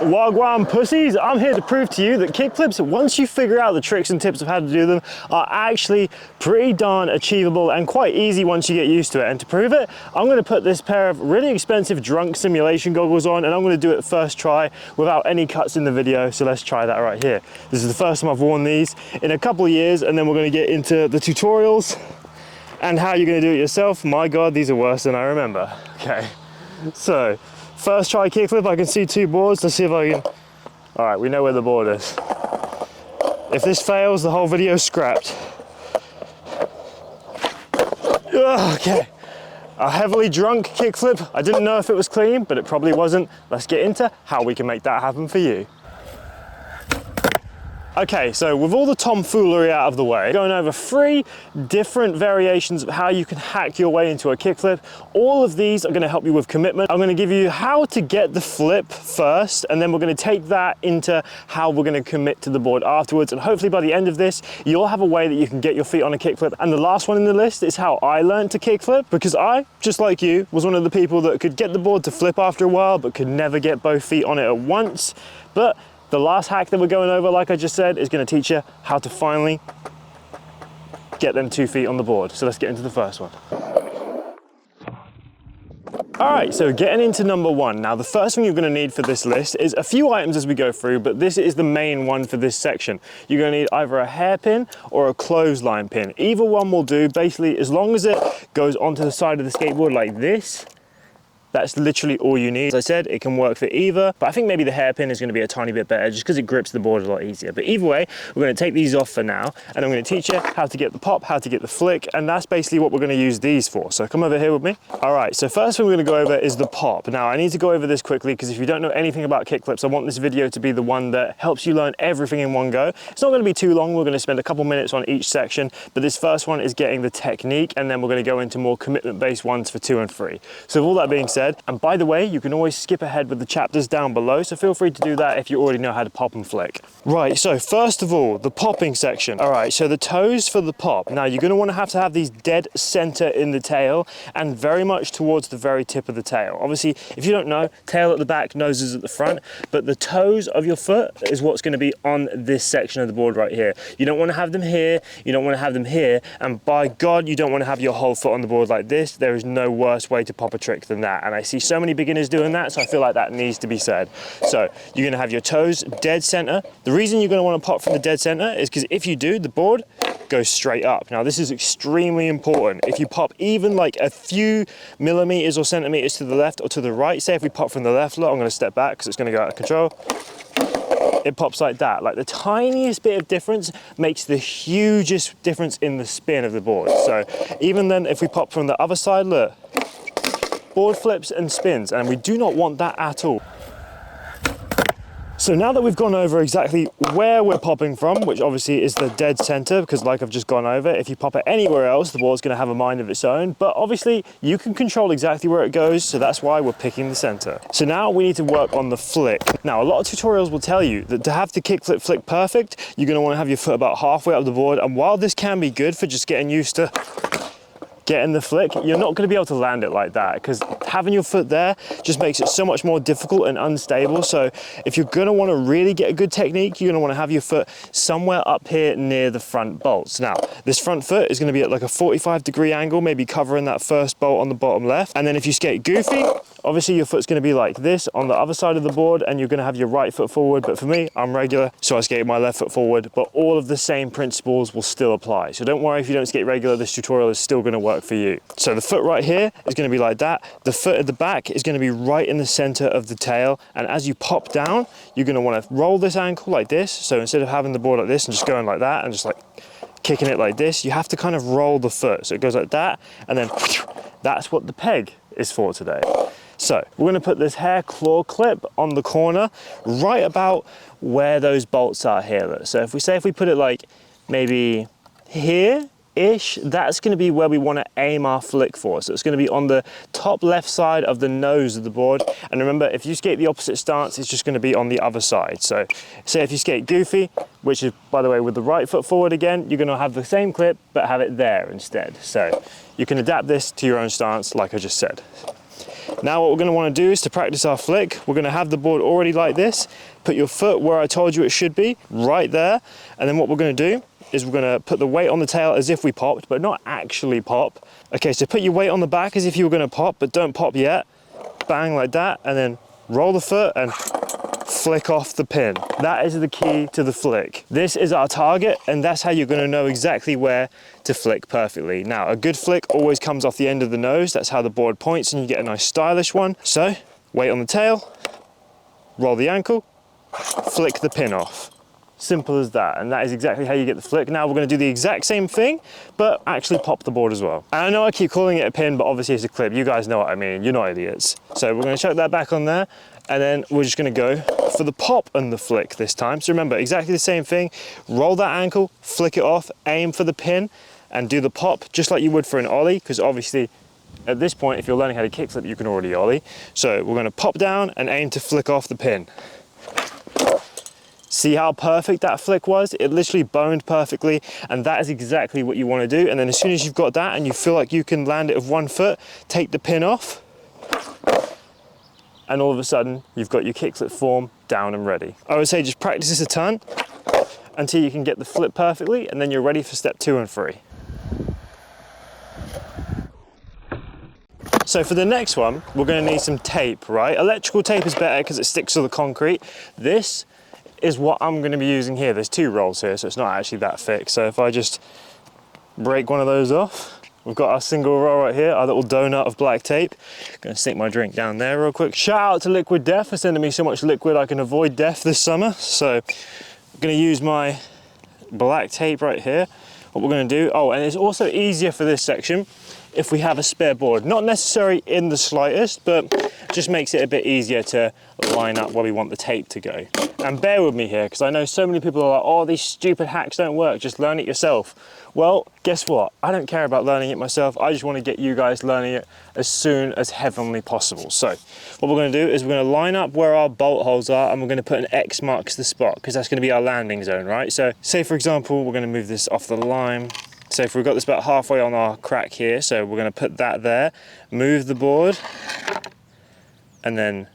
Wagwan pussies, I'm here to prove to you that kickflips, once you figure out the tricks and tips of how to do them, are actually pretty darn achievable and quite easy once you get used to it. And to prove it, I'm going to put this pair of really expensive drunk simulation goggles on, and I'm going to do it first try without any cuts in the video. So let's try that right here. This is the first time I've worn these in a couple of years, and then we're going to get into the tutorials and how you're going to do it yourself. My God, these are worse than I remember. Okay, so first try kickflip. I can see 2 boards. Let's see if I can. All right, we know where the board is. If this fails, the whole video's scrapped. Okay, a heavily drunk kickflip. I didn't know if it was clean, but it probably wasn't. Let's get into how we can make that happen for you. Okay, so with all the tomfoolery out of the way, going over 3 different variations of how you can hack your way into a kickflip. All of these are gonna help you with commitment. I'm gonna give you how to get the flip first, and then we're gonna take that into how we're gonna commit to the board afterwards. And hopefully by the end of this, you'll have a way that you can get your feet on a kickflip. And the last one in the list is how I learned to kickflip, because I, just like you, was one of the people that could get the board to flip after a while, but could never get both feet on it at once. But the last hack that we're going over, like I just said, is going to teach you how to finally get them 2 feet on the board. So let's get into the first one. All right, so getting into number 1. Now, the first thing you're going to need for this list is a few items as we go through, but this is the main one for this section. You're going to need either a hairpin or a clothesline pin. Either one will do, basically, as long as it goes onto the side of the skateboard like this. That's literally all you need. As I said, it can work for either, but I think maybe the hairpin is going to be a tiny bit better just because it grips the board a lot easier. But either way, we're going to take these off for now, and I'm going to teach you how to get the pop, how to get the flick, and that's basically what we're going to use these for. So come over here with me. All right, so first thing we're going to go over is the pop. Now, I need to go over this quickly because if you don't know anything about kickflips, I want this video to be the one that helps you learn everything in one go. It's not going to be too long. We're going to spend a couple minutes on each section, but this first one is getting the technique, and then we're going to go into more commitment-based ones for 2 and 3. So with all that being said, and by the way, you can always skip ahead with the chapters down below, so feel free to do that if you already know how to pop and flick. Right, so first of all, the popping section. All right, so the toes for the pop. Now, you're gonna wanna have to have these dead center in the tail and very much towards the very tip of the tail. Obviously, if you don't know, tail at the back, nose is at the front, but the toes of your foot is what's gonna be on this section of the board right here. You don't wanna have them here, you don't wanna have them here, and by God, you don't wanna have your whole foot on the board like this. There is no worse way to pop a trick than that, and I see so many beginners doing that, so I feel like that needs to be said. So you're gonna have your toes dead center. The reason you're gonna wanna pop from the dead center is because if you do, the board goes straight up. Now this is extremely important. If you pop even like a few millimeters or centimeters to the left or to the right, say if we pop from the left, look, I'm gonna step back because it's gonna go out of control. It pops like that. Like the tiniest bit of difference makes the hugest difference in the spin of the board. So even then, if we pop from the other side, look, board flips and spins, and we do not want that at all. So now that we've gone over exactly where we're popping from, which obviously is the dead center, because like I've just gone over, if you pop it anywhere else, the board's gonna have a mind of its own, but obviously you can control exactly where it goes, so that's why we're picking the center. So now we need to work on the flick. Now, a lot of tutorials will tell you that to have the kickflip flick perfect, you're gonna wanna have your foot about halfway up the board, and while this can be good for just getting used to getting the flick, you're not going to be able to land it like that because having your foot there just makes it so much more difficult and unstable. So if you're going to want to really get a good technique, you're going to want to have your foot somewhere up here near the front bolts. Now, this front foot is going to be at like a 45-degree angle, maybe covering that first bolt on the bottom left. And then if you skate goofy, obviously your foot's going to be like this on the other side of the board, and you're going to have your right foot forward. But for me, I'm regular, so I skate my left foot forward, but all of the same principles will still apply. So don't worry if you don't skate regular, this tutorial is still going to work for you. So the foot right here is going to be like that. The foot at the back is going to be right in the center of the tail. And as you pop down, you're going to want to roll this ankle like this. So instead of having the board like this and just going like that and just like kicking it like this, you have to kind of roll the foot. So it goes like that, and then that's what the peg is for today. So we're going to put this hair claw clip on the corner right about where those bolts are here. So if we put it like maybe here-ish, that's going to be where we want to aim our flick for. So it's going to be on the top left side of the nose of the board. And remember, if you skate the opposite stance, it's just going to be on the other side. So say if you skate goofy, which is, by the way, with the right foot forward again, you're going to have the same clip, but have it there instead. So you can adapt this to your own stance, like I just said. Now what we're gonna wanna do is to practice our flick, we're gonna have the board already like this, put your foot where I told you it should be, right there, and then what we're gonna do is we're gonna put the weight on the tail as if we popped, but not actually pop. Okay, so put your weight on the back as if you were gonna pop, but don't pop yet. Bang, like that, and then roll the foot and flick off the pin. That is the key to the flick. This is our target, and that's how you're gonna know exactly where to flick perfectly. Now, a good flick always comes off the end of the nose. That's how the board points, and you get a nice stylish one. So, weight on the tail, roll the ankle, flick the pin off. Simple as that, and that is exactly how you get the flick. Now we're gonna do the exact same thing, but actually pop the board as well. And I know I keep calling it a pin, but obviously it's a clip. You guys know what I mean, you're not idiots. So we're gonna chuck that back on there, and then we're just gonna go for the pop and the flick this time. So remember, exactly the same thing. Roll that ankle, flick it off, aim for the pin, and do the pop just like you would for an ollie, because obviously at this point, if you're learning how to kickflip, you can already ollie. So we're gonna pop down and aim to flick off the pin. See how perfect that flick was? It literally boned perfectly, and that is exactly what you want to do. And then as soon as you've got that and you feel like you can land it with one foot, take the pin off, and all of a sudden you've got your kickflip form down and ready. I would say just practice this a ton until you can get the flip perfectly, and then you're ready for step 2 and 3. So for the next one, we're going to need some tape, right? Electrical tape is better because it sticks to the concrete. This is what I'm going to be using here. There's 2 rolls here, so it's not actually that thick. So if I just break one of those off, we've got our single roll right here, our little donut of black tape. Gonna stick my drink down there real quick. Shout out to Liquid Death for sending me so much liquid I can avoid death this summer. So I'm gonna use my black tape right here. What we're gonna do, oh, and it's also easier for this section if we have a spare board. Not necessary in the slightest, but just makes it a bit easier to line up where we want the tape to go. And bear with me here, because I know so many people are like, oh, these stupid hacks don't work, just learn it yourself. Well, guess what? I don't care about learning it myself. I just want to get you guys learning it as soon as heavenly possible. So what we're going to do is we're going to line up where our bolt holes are, and we're going to put an X marks the spot, because that's going to be our landing zone, right? So say, for example, we're going to move this off the line. So if we've got this about halfway on our crack here, so we're going to put that there, move the board, and then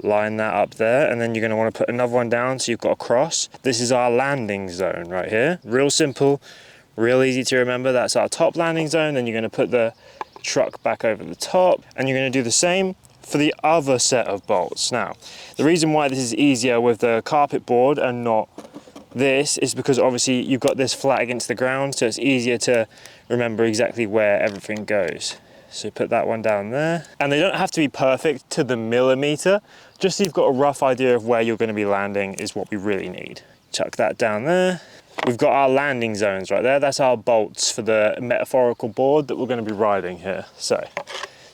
line that up there, and then you're going to want to put another one down so you've got a cross. This is our landing zone right here. Real simple, real easy to remember. That's our top landing zone. Then you're going to put the truck back over the top, and you're going to do the same for the other set of bolts. Now, the reason why this is easier with the carpet board and not this is because obviously you've got this flat against the ground, so it's easier to remember exactly where everything goes. So put that one down there. And they don't have to be perfect to the millimeter, just so you've got a rough idea of where you're going to be landing is what we really need. Chuck that down there. We've got our landing zones right there. That's our bolts for the metaphorical board that we're going to be riding here. So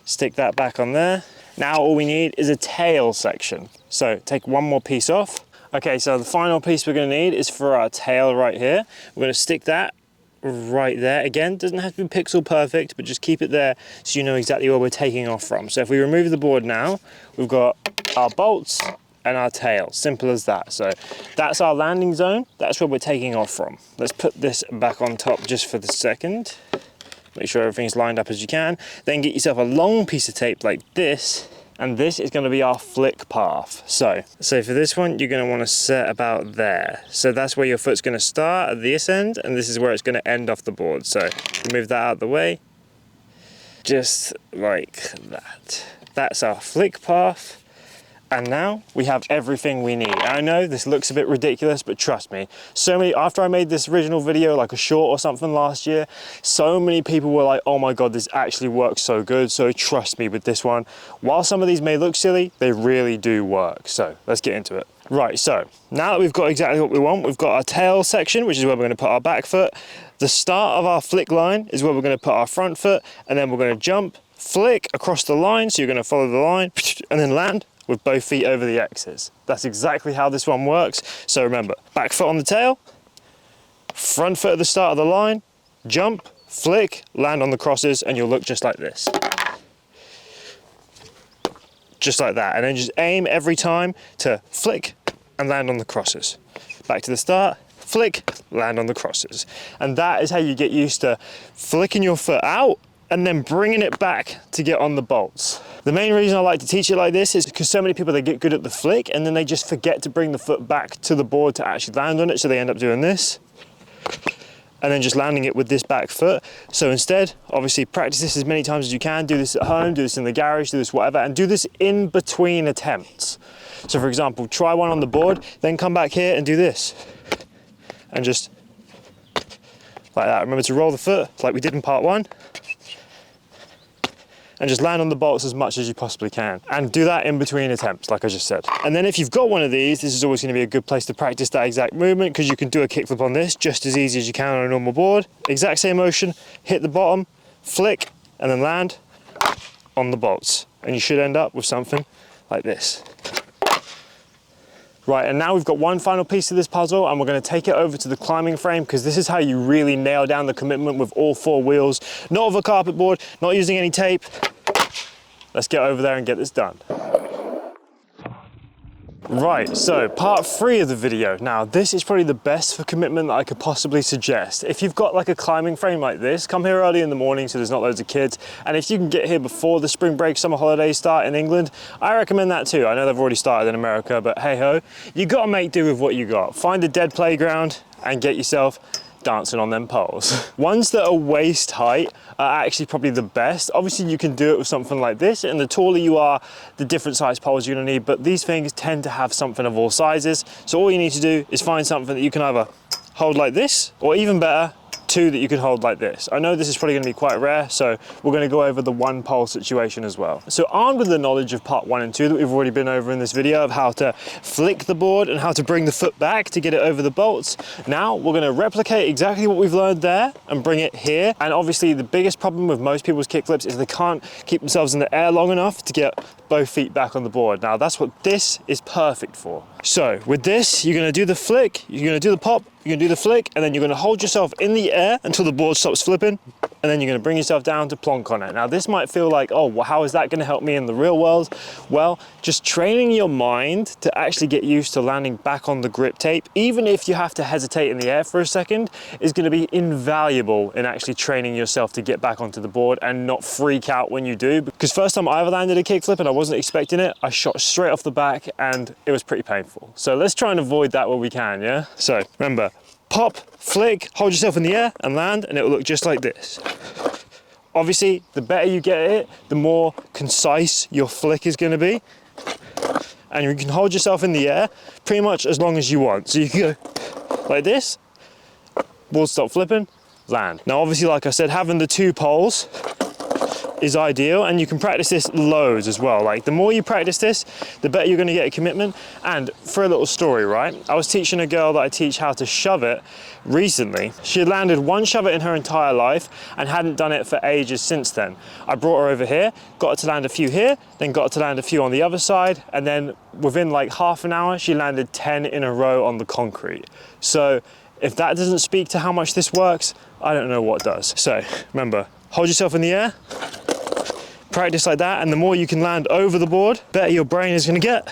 stick that back on there. Now all we need is a tail section. So take one more piece off. Okay, so the final piece we're going to need is for our tail right here. We're going to stick that right there. Again, doesn't have to be pixel perfect, but just keep it there so you know exactly where we're taking off from. So if we remove the board now, we've got our bolts and our tail. Simple as that. So that's our landing zone. That's where we're taking off from. Let's put this back on top just for the second. Make sure everything's lined up as you can. Then get yourself a long piece of tape like this, and this is going to be our flick path. So for this one, you're going to want to set about there. So that's where your foot's going to start at this end, and this is where it's going to end off the board. So move that out of the way, just like that. That's our flick path. And now we have everything we need. I know this looks a bit ridiculous, but trust me, after I made this original video, like a short or something last year, so many people were like, oh my God, this actually works so good. So trust me with this one. While some of these may look silly, they really do work. So let's get into it. Right, so now that we've got exactly what we want, we've got our tail section, which is where we're gonna put our back foot. The start of our flick line is where we're gonna put our front foot, and then we're gonna jump, flick across the line. So you're gonna follow the line and then land with both feet over the X's. That's exactly how this one works. So remember, back foot on the tail, front foot at the start of the line, jump, flick, land on the crosses, and you'll look just like this. Just like that. And then just aim every time to flick and land on the crosses. Back to the start, flick, land on the crosses. And that is how you get used to flicking your foot out and then bringing it back to get on the bolts. The main reason I like to teach it like this is because so many people, they get good at the flick and then they just forget to bring the foot back to the board to actually land on it, so they end up doing this and then just landing it with this back foot. So instead, obviously practice this as many times as you can. Do this at home, do this in the garage, do this whatever, and do this in between attempts. So for example, try one on the board, then come back here and do this. And just like that. Remember to roll the foot like we did in part one. And just land on the bolts as much as you possibly can. And do that in between attempts, like I just said. And then if you've got one of these, this is always gonna be a good place to practice that exact movement, because you can do a kickflip on this just as easy as you can on a normal board. Exact same motion, hit the bottom, flick, and then land on the bolts. And you should end up with something like this. Right, and now we've got one final piece of this puzzle, and we're gonna take it over to the climbing frame, because this is how you really nail down the commitment with all 4 wheels. Not with a carpet board, not using any tape. Let's get over there and get this done. Right, so part 3 of the video. Now, this is probably the best for commitment that I could possibly suggest. If you've got like a climbing frame like this, come here early in the morning so there's not loads of kids. And if you can get here before the spring break, summer holidays start in England, I recommend that too. I know they've already started in America, but hey ho, you gotta make do with what you got. Find a dead playground and get yourself dancing on them poles. Ones that are waist height are actually probably the best. Obviously you can do it with something like this, and the taller you are, the different size poles you're gonna need, but these things tend to have something of all sizes. So all you need to do is find something that you can either hold like this, or even better, 2 that you can hold like this. I know this is probably gonna be quite rare, so we're gonna go over the 1 pole situation as well. So armed with the knowledge of part 1 and 2 that we've already been over in this video of how to flick the board and how to bring the foot back to get it over the bolts, now we're gonna replicate exactly what we've learned there and bring it here. And obviously the biggest problem with most people's kickflips is they can't keep themselves in the air long enough to get both feet back on the board. Now that's what this is perfect for. So with this, you're gonna do the flick, you're gonna do the pop, you're gonna do the flick, and then you're gonna hold yourself in the air until the board stops flipping, and then you're gonna bring yourself down to plonk on it. Now this might feel like, oh, well, how is that gonna help me in the real world? Well, just training your mind to actually get used to landing back on the grip tape, even if you have to hesitate in the air for a second, is gonna be invaluable in actually training yourself to get back onto the board and not freak out when you do. Because first time I ever landed a kickflip and I wasn't expecting it, I shot straight off the back and it was pretty painful. So let's try and avoid that where we can, yeah? So remember, pop, flick, hold yourself in the air and land, and it will look just like this. Obviously, the better you get at it, the more concise your flick is going to be. And you can hold yourself in the air pretty much as long as you want. So you can go like this, board stop flipping, land. Now obviously, like I said, having the 2 poles is ideal, and you can practice this loads as well. Like the more you practice this, the better you're gonna get a commitment. And for a little story, right? I was teaching a girl that I teach how to shove it recently. She had landed 1 shove it in her entire life and hadn't done it for ages since then. I brought her over here, got her to land a few here, then got her to land a few on the other side, and then within like half an hour, she landed 10 in a row on the concrete. So if that doesn't speak to how much this works, I don't know what does. So remember, hold yourself in the air, practice like that, and the more you can land over the board, better your brain is gonna get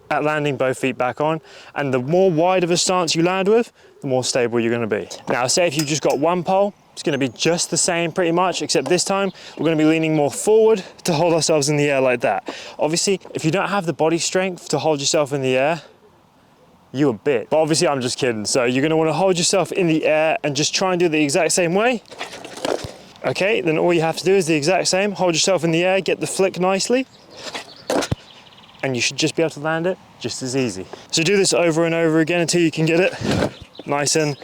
at landing both feet back on. And the more wide of a stance you land with, the more stable you're gonna be. Now, say if you've just got 1 pole, it's gonna be just the same pretty much, except this time, we're gonna be leaning more forward to hold ourselves in the air like that. Obviously, if you don't have the body strength to hold yourself in the air, you a bit. But obviously, I'm just kidding. So you're gonna wanna hold yourself in the air and just try and do the exact same way. Okay, then all you have to do is the exact same. Hold yourself in the air, get the flick nicely, and you should just be able to land it just as easy. So do this over and over again until you can get it nice and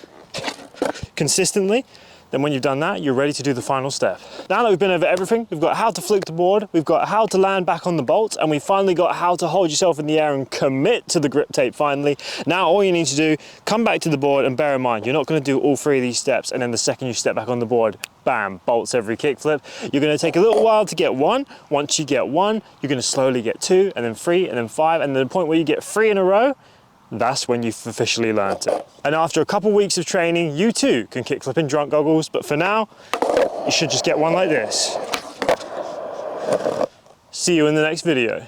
consistently. Then when you've done that, you're ready to do the final step. Now that we've been over everything, we've got how to flick the board, we've got how to land back on the bolts, and we finally got how to hold yourself in the air and commit to the grip tape finally. Now all you need to do, come back to the board, and bear in mind, you're not gonna do all 3 of these steps, and then the second you step back on the board, bam, bolts every kickflip. You're gonna take a little while to get 1. Once you get 1, you're gonna slowly get 2, and then 3, and then 5, and then the point where you get 3 in a row, that's when you've officially learnt it. And after a couple weeks of training, you too can kickflip in drunk goggles, but for now, you should just get one like this. See you in the next video.